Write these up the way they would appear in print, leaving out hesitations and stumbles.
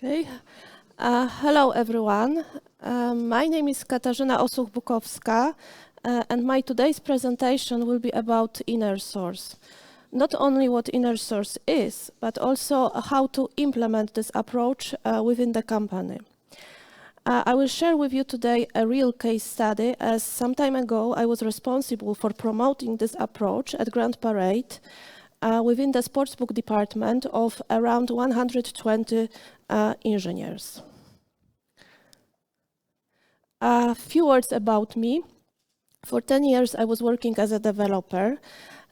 Okay. Hello, everyone. My name is Katarzyna Osuch-Bukowska, and my today's presentation will be about InnerSource. Not only what InnerSource is, but also how to implement this approach within the company. I will share with you today a real case study, as some time ago I was responsible for promoting this approach at Grand Parade within the sportsbook department of around 120 engineers. A few words about me. For 10 years I was working as a developer,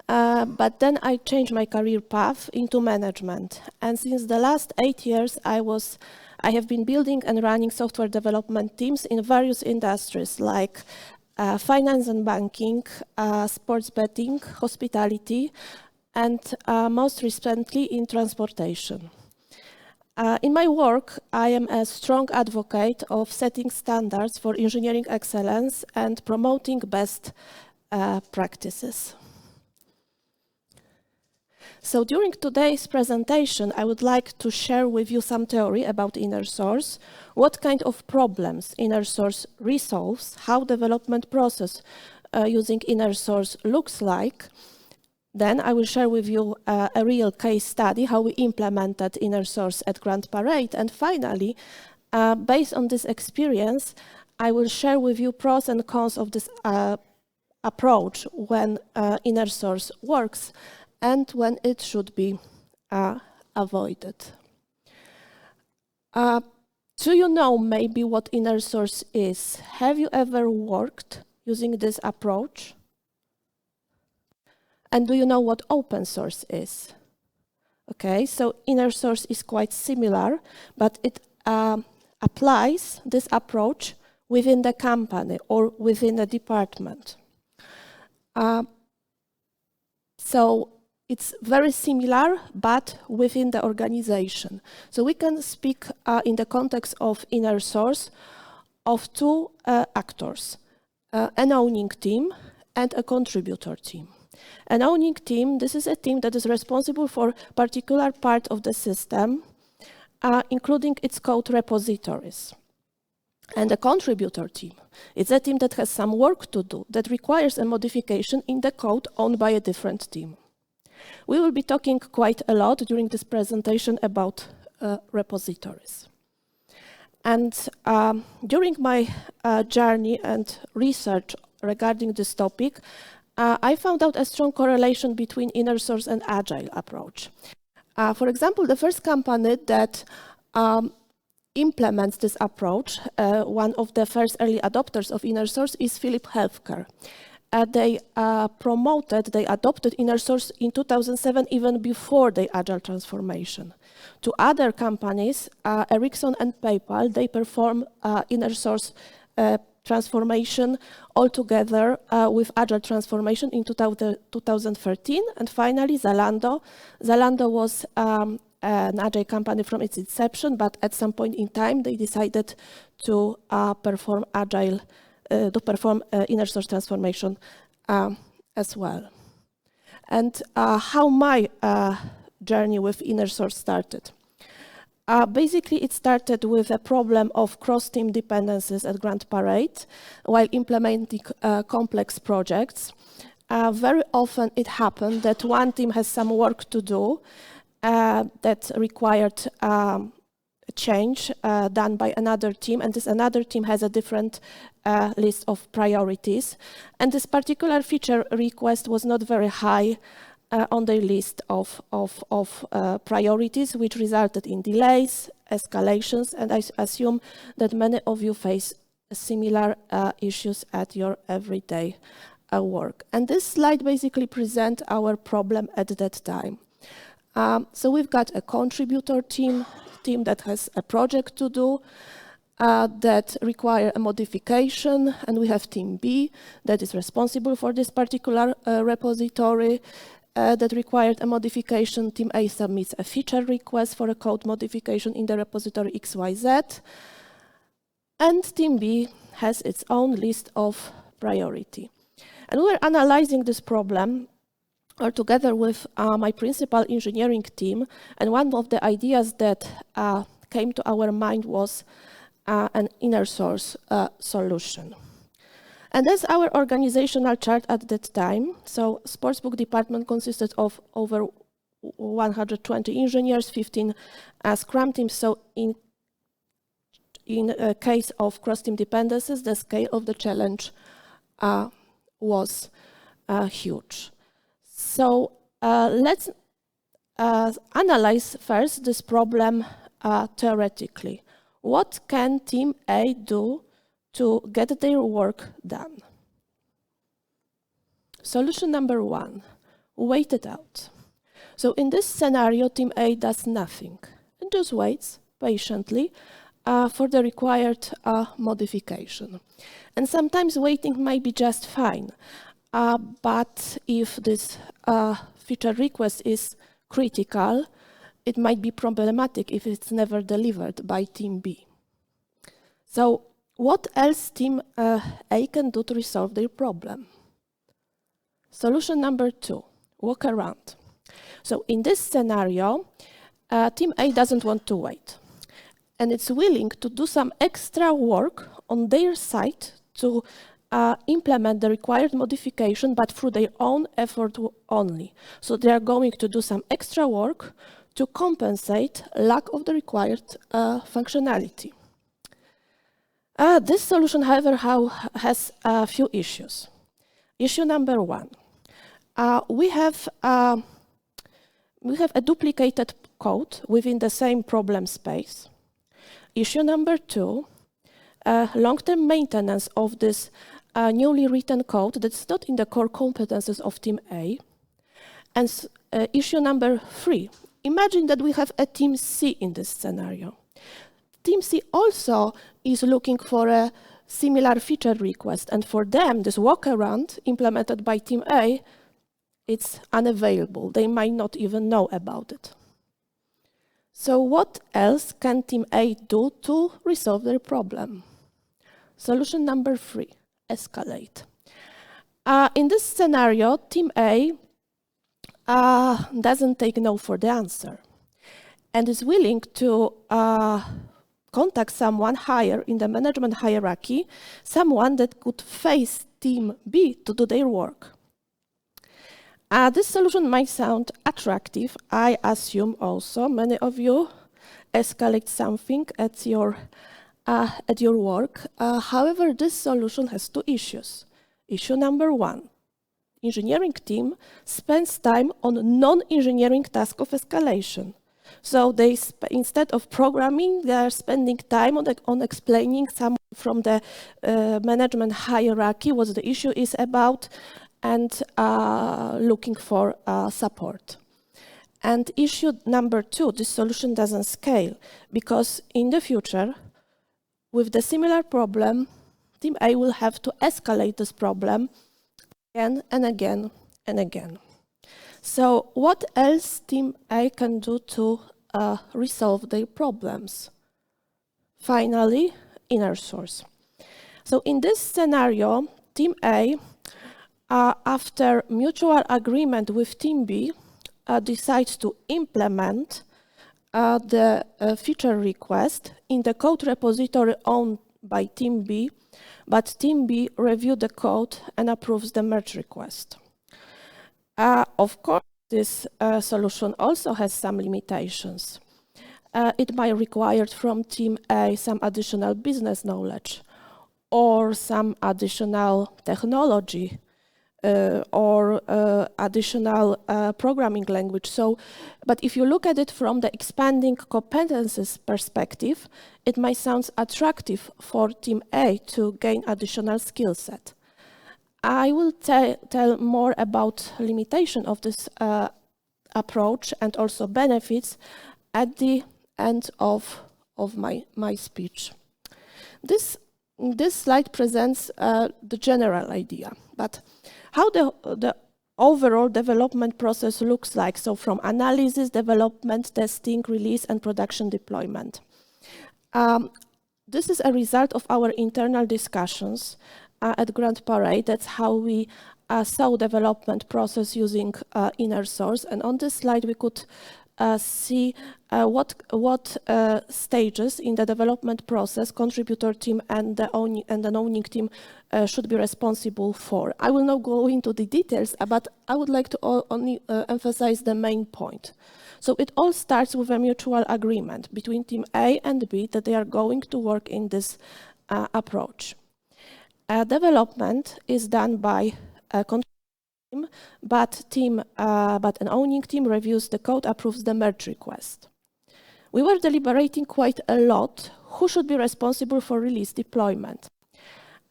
but then I changed my career path into management. And since the last 8 years I have been building and running software development teams in various industries like finance and banking, sports betting, hospitality, and most recently in transportation. In my work, I am a strong advocate of setting standards for engineering excellence and promoting best practices. So during today's presentation, I would like to share with you some theory about InnerSource, what kind of problems InnerSource resolves, how development process using InnerSource looks like. Then I will share with you a real case study, how we implemented InnerSource at Grand Parade. And finally, based on this experience, I will share with you pros and cons of this approach when InnerSource works and when it should be avoided. Do you know maybe what InnerSource is? Have you ever worked using this approach? And do you know what OpenSource is? Okay, so InnerSource is quite similar, but it applies this approach within the company or within a department. So it's very similar, but within the organization. So we can speak in the context of InnerSource of two actors, an owning team and a contributor team. An owning team, this is a team that is responsible for a particular part of the system, including its code repositories. And a contributor team, it's a team that has some work to do, that requires a modification in the code owned by a different team. We will be talking quite a lot during this presentation about repositories. And during my journey and research regarding this topic, I found out a strong correlation between InnerSource and Agile approach. For example, the first company that implements this approach, one of the first early adopters of InnerSource is Philips Healthcare. They adopted InnerSource in 2007, even before the Agile transformation. To other companies, Ericsson and PayPal, they perform InnerSource transformation altogether with Agile transformation in 2013. And finally, Zalando. Zalando was an Agile company from its inception, but at some point in time, they decided to perform Agile, InnerSource transformation as well. And how my journey with InnerSource started. Basically, it started with a problem of cross-team dependencies at Grand Parade while implementing complex projects. Very often it happened that one team has some work to do that required a change done by another team, and this another team has a different list of priorities. And this particular feature request was not very high on the list of priorities, which resulted in delays, escalations, and I assume that many of you face similar issues at your everyday work. And this slide basically presents our problem at that time. So we've got a contributor team that has a project to do that require a modification, and we have team B that is responsible for this particular repository that required a modification. Team A submits a feature request for a code modification in the repository XYZ. And Team B has its own list of priority. And we were analyzing this problem together with my principal engineering team. And one of the ideas that came to our mind was an InnerSource solution. And that's our organizational chart at that time. So sportsbook department consisted of over 120 engineers, 15 Scrum teams. So in a case of cross-team dependencies, the scale of the challenge was huge. So let's analyze first this problem theoretically. What can Team A do to get their work done? Solution number one, wait it out. So in this scenario, Team A does nothing and just waits patiently for the required modification. And sometimes waiting might be just fine, but if this feature request is critical, it might be problematic if it's never delivered by Team B. So what else Team A can do to resolve their problem? Solution number two, walk around. So in this scenario, Team A doesn't want to wait, and it's willing to do some extra work on their side to implement the required modification, but through their own effort only. So they are going to do some extra work to compensate lack of the required functionality. This solution, however, has a few issues. Issue number one, we have a duplicated code within the same problem space. Issue number two, long-term maintenance of this newly written code that's not in the core competences of Team A. And issue number three, imagine that we have a Team C in this scenario. Team C also is looking for a similar feature request, and for them, this workaround implemented by Team A, it's unavailable. They might not even know about it. So what else can Team A do to resolve their problem? Solution number three, escalate. In this scenario, Team A doesn't take no for the answer and is willing to contact someone higher in the management hierarchy, someone that could face Team B to do their work. This solution might sound attractive. I assume also many of you escalate something at your work. However, this solution has two issues. Issue number one, engineering team spends time on non-engineering task of escalation. So they instead of programming, they are spending time on explaining some from the management hierarchy what the issue is about and looking for support. And issue number two, this solution doesn't scale because in the future, with the similar problem, Team A will have to escalate this problem again and again and again. So what else Team A can do to resolve their problems? Finally, InnerSource. So in this scenario, Team A, after mutual agreement with Team B, decides to implement the feature request in the code repository owned by Team B, but Team B reviewed the code and approves the merge request. Of course, this solution also has some limitations. It might require from Team A some additional business knowledge or some additional technology or additional programming language. So, but if you look at it from the expanding competences perspective, it might sound attractive for Team A to gain additional skill set. I will tell more about limitation of this approach and also benefits at the end of my speech. This slide presents the general idea, but how the overall development process looks like, so from analysis, development, testing, release, and production deployment. This is a result of our internal discussions at Grand Parade. That's how we saw development process using InnerSource. And on this slide, we could see what stages in the development process contributor team and the owning team should be responsible for. I will not go into the details, but I would like to only emphasize the main point. So it all starts with a mutual agreement between team A and B that they are going to work in this approach. Development is done by a team, but an owning team reviews the code, approves the merge request. We were deliberating quite a lot who should be responsible for release deployment.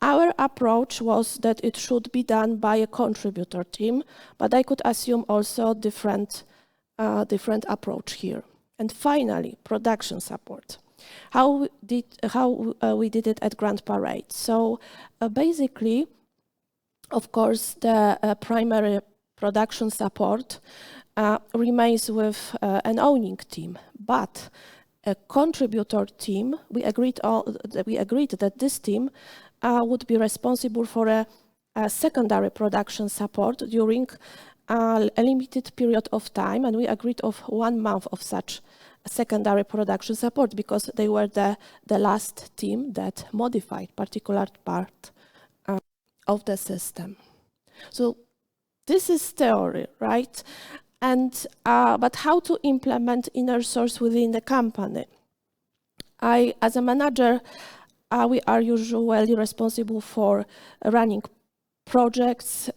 Our approach was that it should be done by a contributor team, but I could assume also different approach here. And finally, production support. How we did it at Grand Parade. So basically, of course, the primary production support remains with an owning team, but a contributor team, we agreed that this team would be responsible for a secondary production support during a limited period of time, and we agreed of 1 month of such secondary production support because they were the last team that modified particular part of the system. So this is theory, right? And but how to implement InnerSource within the company? As a manager, we are usually responsible for running projects,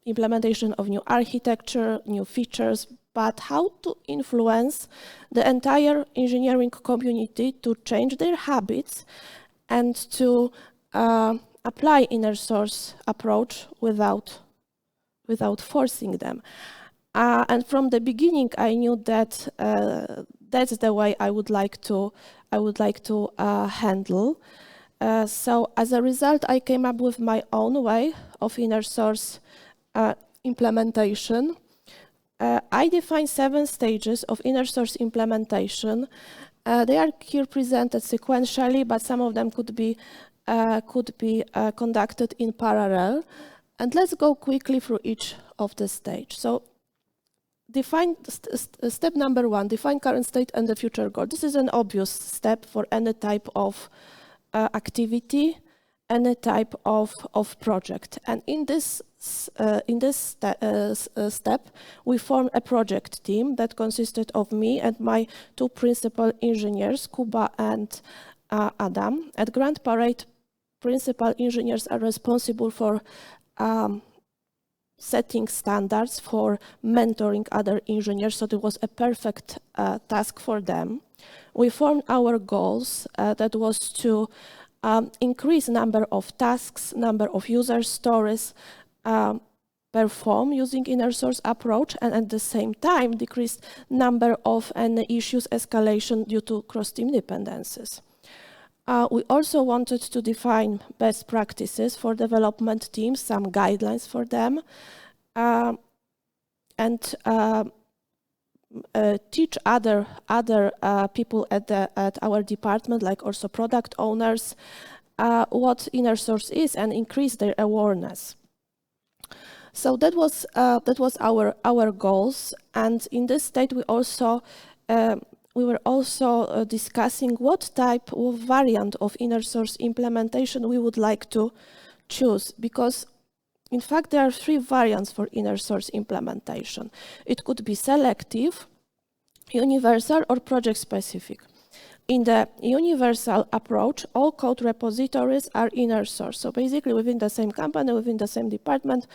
implementation of new architecture, new features, but how to influence the entire engineering community to change their habits and to apply InnerSource approach without forcing them. And from the beginning, I knew that that's the way I would like to handle. So as a result, I came up with my own way of InnerSource implementation. I define 7 stages of InnerSource implementation. They are here presented sequentially, but some of them could be conducted in parallel. And let's go quickly through each of the stage. So define step number 1, define current state and the future goal. This is an obvious step for any type of activity, any type of project. And in this step, we formed a project team that consisted of me and my 2 principal engineers, Kuba and Adam. At Grand Parade, principal engineers are responsible for setting standards, for mentoring other engineers, so it was a perfect task for them. We formed our goals, that was to increase number of tasks, number of user stories perform using InnerSource approach, and at the same time decrease number of issues escalation due to cross-team dependencies. We also wanted to define best practices for development teams, some guidelines for them, and teach other people at our department, like also product owners, what InnerSource is and increase their awareness. So that was our goals, and in this state we were also discussing what type of variant of InnerSource implementation we would like to choose, because in fact there are 3 variants for InnerSource implementation. It could be selective, universal, or project specific. In the universal approach, all code repositories are InnerSource. So basically within the same company, within the same department,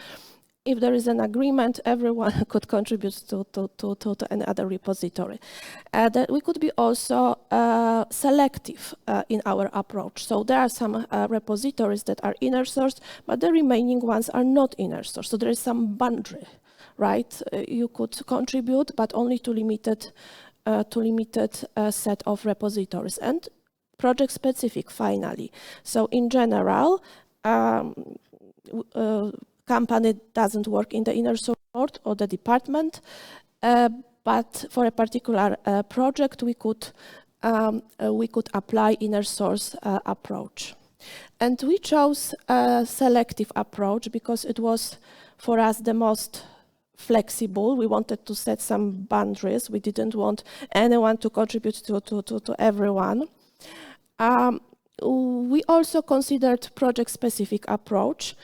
if there is an agreement, everyone could contribute to another repository. That we could be also selective in our approach. So there are some repositories that are InnerSource, but the remaining ones are not InnerSource. So there is some boundary, right? You could contribute, but only to limited set of repositories. And project specific, finally. So in general, company doesn't work in the InnerSource or the department, but for a particular project, we could apply InnerSource approach. And we chose a selective approach because it was, for us, the most flexible. We wanted to set some boundaries. We didn't want anyone to contribute to everyone. We also considered project-specific approach.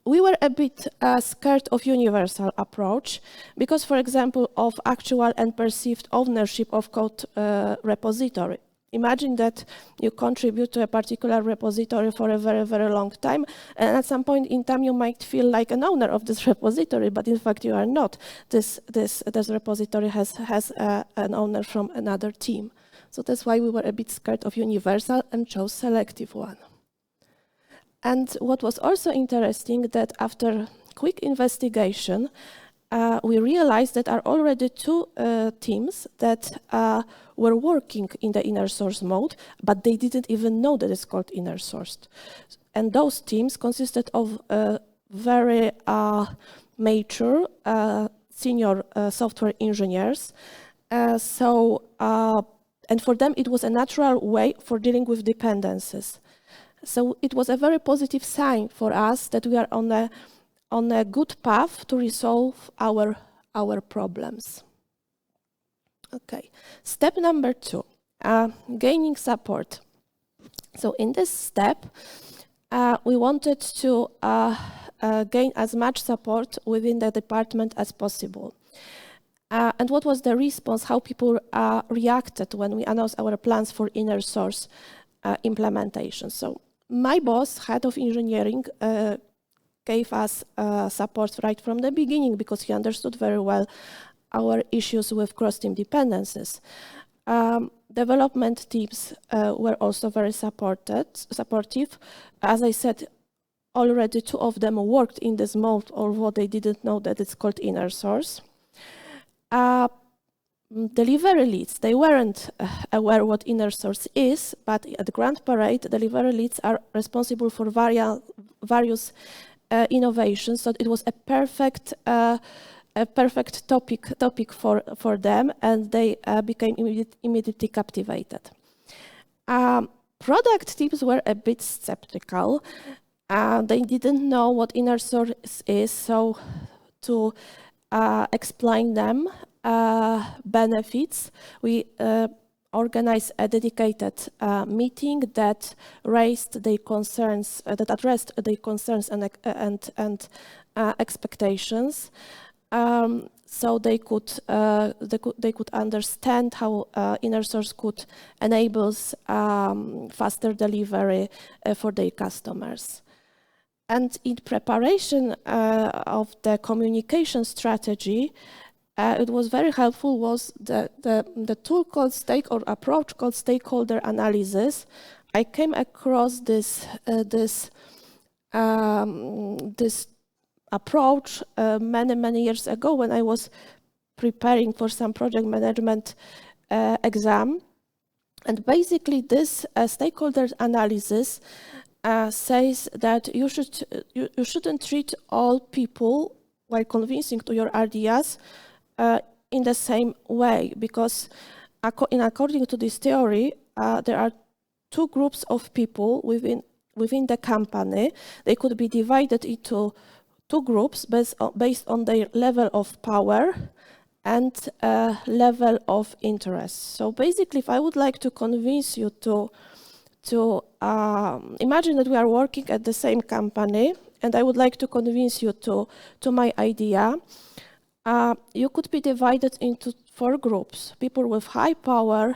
We were a bit scared of universal approach because, for example, of actual and perceived ownership of code repository. Imagine that you contribute to a particular repository for a very, very long time, and at some point in time you might feel like an owner of this repository, but in fact you are not. This repository has an owner from another team. So that's why we were a bit scared of universal and chose selective one. And what was also interesting that after quick investigation, we realized that are already two teams that were working in the InnerSource mode, but they didn't even know that it's called InnerSource. And those teams consisted of very mature senior software engineers. And for them, it was a natural way for dealing with dependencies. So it was a very positive sign for us that we are on a good path to resolve our problems. Okay, step number 2, gaining support. So in this step, we wanted to gain as much support within the department as possible. And what was the response, how people reacted when we announced our plans for InnerSource implementation. So my boss, head of engineering, gave us support right from the beginning because he understood very well our issues with cross-team dependencies. Development teams were also very supportive. As I said, already 2 of them worked in this mode, although they didn't know that it's called InnerSource. Delivery leads, they weren't aware what InnerSource is, but at the Grand Parade, delivery leads are responsible for various innovations. So it was a perfect topic for them, and they became immediately captivated. Product teams were a bit skeptical. They didn't know what InnerSource is, so to explain them benefits, we organized a dedicated meeting that raised their concerns, that addressed their concerns and expectations, so they could understand how InnerSource could enable faster delivery for their customers. And in preparation of the communication strategy, it was very helpful was the tool called approach called stakeholder analysis. I came across this approach many years ago when I was preparing for some project management exam, and basically this stakeholder analysis says that you shouldn't treat all people while convincing to your ideas in the same way, because according to this theory, there are 2 groups of people within the company. They could be divided into 2 groups based on their level of power and level of interest. So basically, if I would like to convince you to imagine that we are working at the same company, and I would like to convince you to my idea, you could be divided into 4 groups: people with high power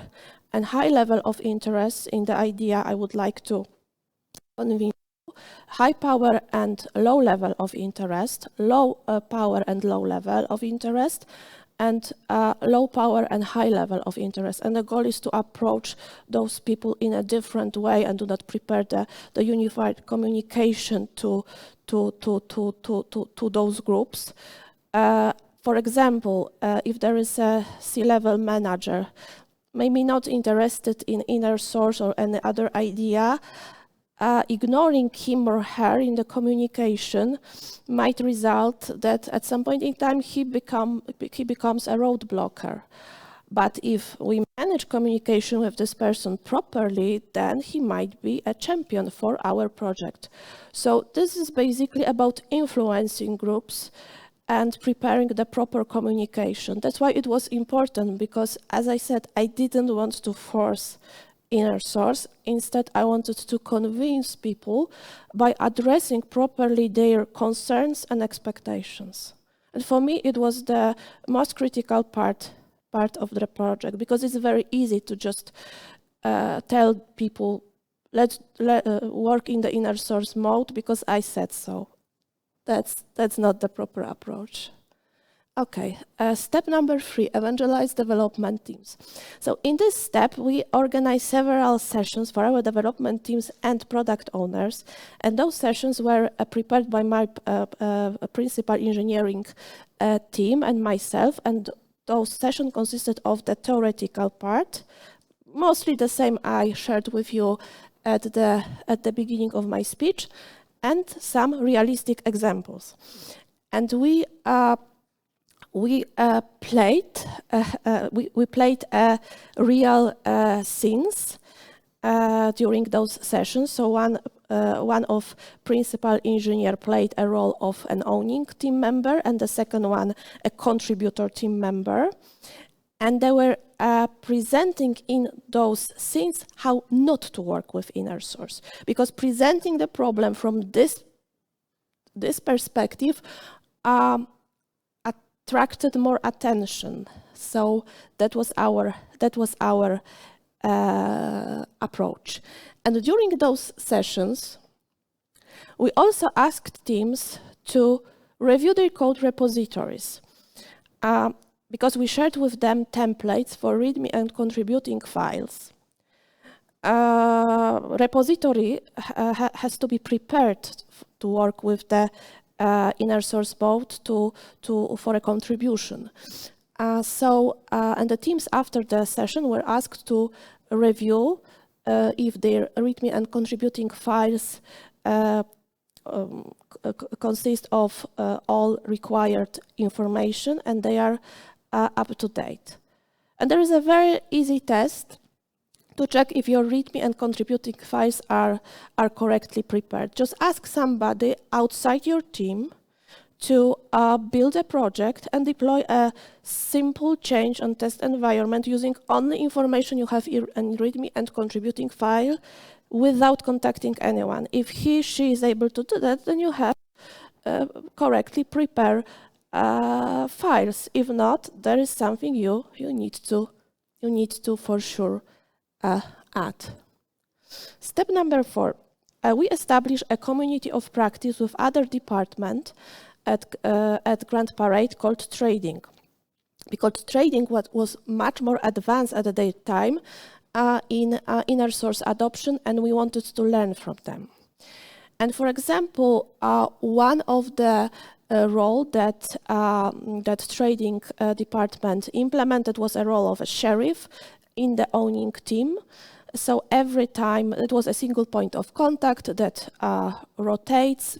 and high level of interest in the idea I would like to convince you, high power and low level of interest, low power and low level of interest, and low power and high level of interest. And the goal is to approach those people in a different way and do not prepare the unified communication to those groups. For example, if there is a C-level manager, maybe not interested in InnerSource or any other idea, ignoring him or her in the communication might result that at some point in time he becomes a roadblocker. But if we manage communication with this person properly, then he might be a champion for our project. So this is basically about influencing groups and preparing the proper communication. That's why it was important, because as I said, I didn't want to force InnerSource. Instead, I wanted to convince people by addressing properly their concerns and expectations. And for me, it was the most critical part of the project, because it's very easy to just tell people, let's work in the InnerSource mode because I said so. That's not the proper approach. Okay, step number 3, evangelize development teams. So in this step, we organize several sessions for our development teams and product owners. And those sessions were prepared by my principal engineering team and myself. And those sessions consisted of the theoretical part, mostly the same I shared with you at the beginning of my speech, and some realistic examples. And we played real scenes during those sessions. So one of principal engineer played a role of an owning team member, and the second one a contributor team member. And they were presenting in those scenes how not to work with InnerSource, because presenting the problem from this perspective attracted more attention. So that was our approach. And during those sessions, we also asked teams to review their code repositories. Because we shared with them templates for README and contributing files. Repository has to be prepared to work with the InnerSource mode for a contribution. And the teams after the session were asked to review if their README and contributing files consist of all required information and they are up to date. And there is a very easy test to check if your README and contributing files are correctly prepared. Just ask somebody outside your team to build a project and deploy a simple change and test environment using only information you have in README and contributing file without contacting anyone. If she is able to do that, then you have correctly prepare files. If not, there is something you need to for sure add. Step number 4, we establish a community of practice with other departments at Grand Parade called trading, because trading was much more advanced at that time in InnerSource adoption, and we wanted to learn from them. And for example, one of the role that trading department implemented was a role of a sheriff in the owning team. So every time it was a single point of contact that rotates,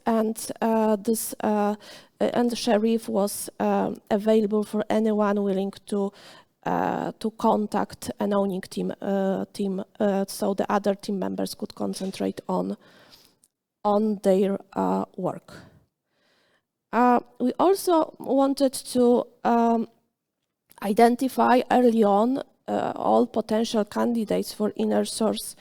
and the sheriff was available for anyone willing to contact an owning team, so the other team members could concentrate on their work. We also wanted to identify early on all potential candidates for InnerSource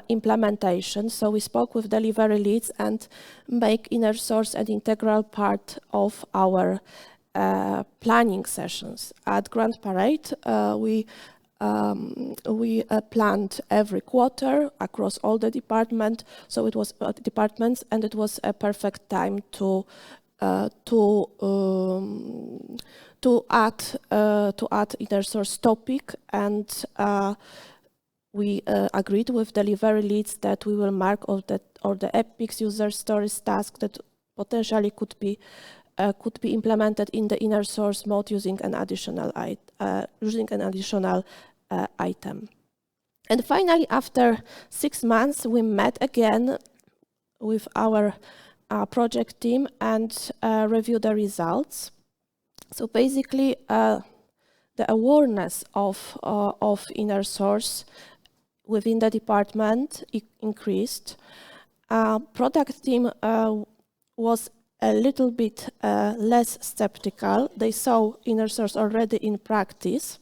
implementation. So we spoke with delivery leads and make InnerSource an integral part of our planning sessions. At Grand Parade, we planned every quarter across all the departments. So it was departments, and it was a perfect time to add InnerSource topic, and we agreed with delivery leads that we will mark all the epics user stories tasks that potentially could be implemented in the InnerSource mode using an additional item. And finally, after 6 months, we met again with our project team and reviewed the results. So basically, the awareness of InnerSource within the department increased. Product team was a little bit less skeptical. They saw InnerSource already in practice.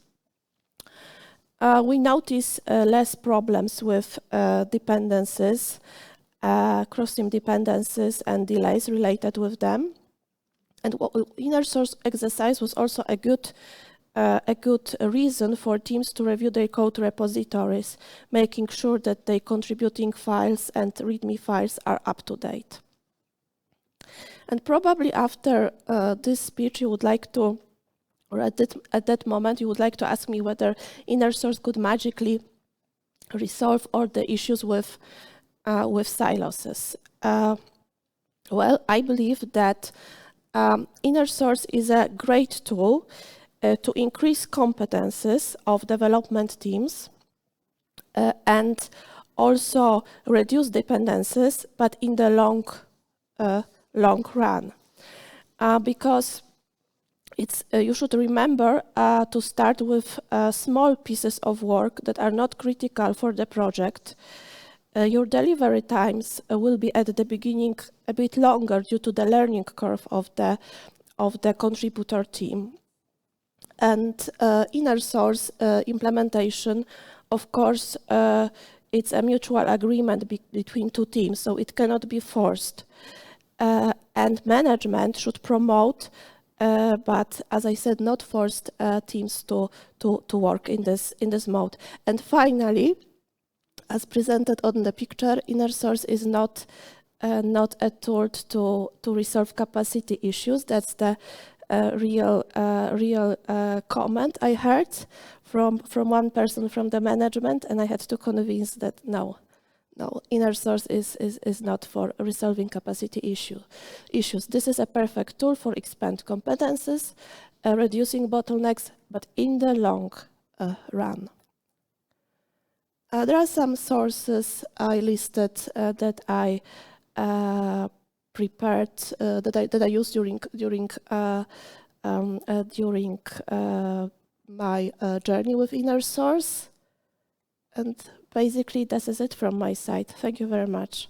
We notice less problems with dependencies, cross-team dependencies and delays related with them. And InnerSource exercise was also a good reason for teams to review their code repositories, making sure that their contributing files and README files are up to date. And probably after this speech, you would like to, or at that moment, you would like to ask me whether InnerSource could magically resolve all the issues with silos. Well, I believe that InnerSource is a great tool to increase competences of development teams and also reduce dependencies, but in the long run. Because it's, you should remember to start with small pieces of work that are not critical for the project. Your delivery times will be at the beginning a bit longer due to the learning curve of the contributor team. And InnerSource implementation, of course, it's a mutual agreement between two teams, so it cannot be forced. And management should promote, but as I said, not forced teams to work in this mode. And finally, as presented on the picture, InnerSource is not a tool to resolve capacity issues. That's the real comment I heard from one person from the management, and I had to convince that no, InnerSource is not for resolving capacity issues. This is a perfect tool for expand competences, reducing bottlenecks, but in the long run. There are some sources I listed that I prepared, that I used during my journey with InnerSource, and basically this is it from my side. Thank you very much.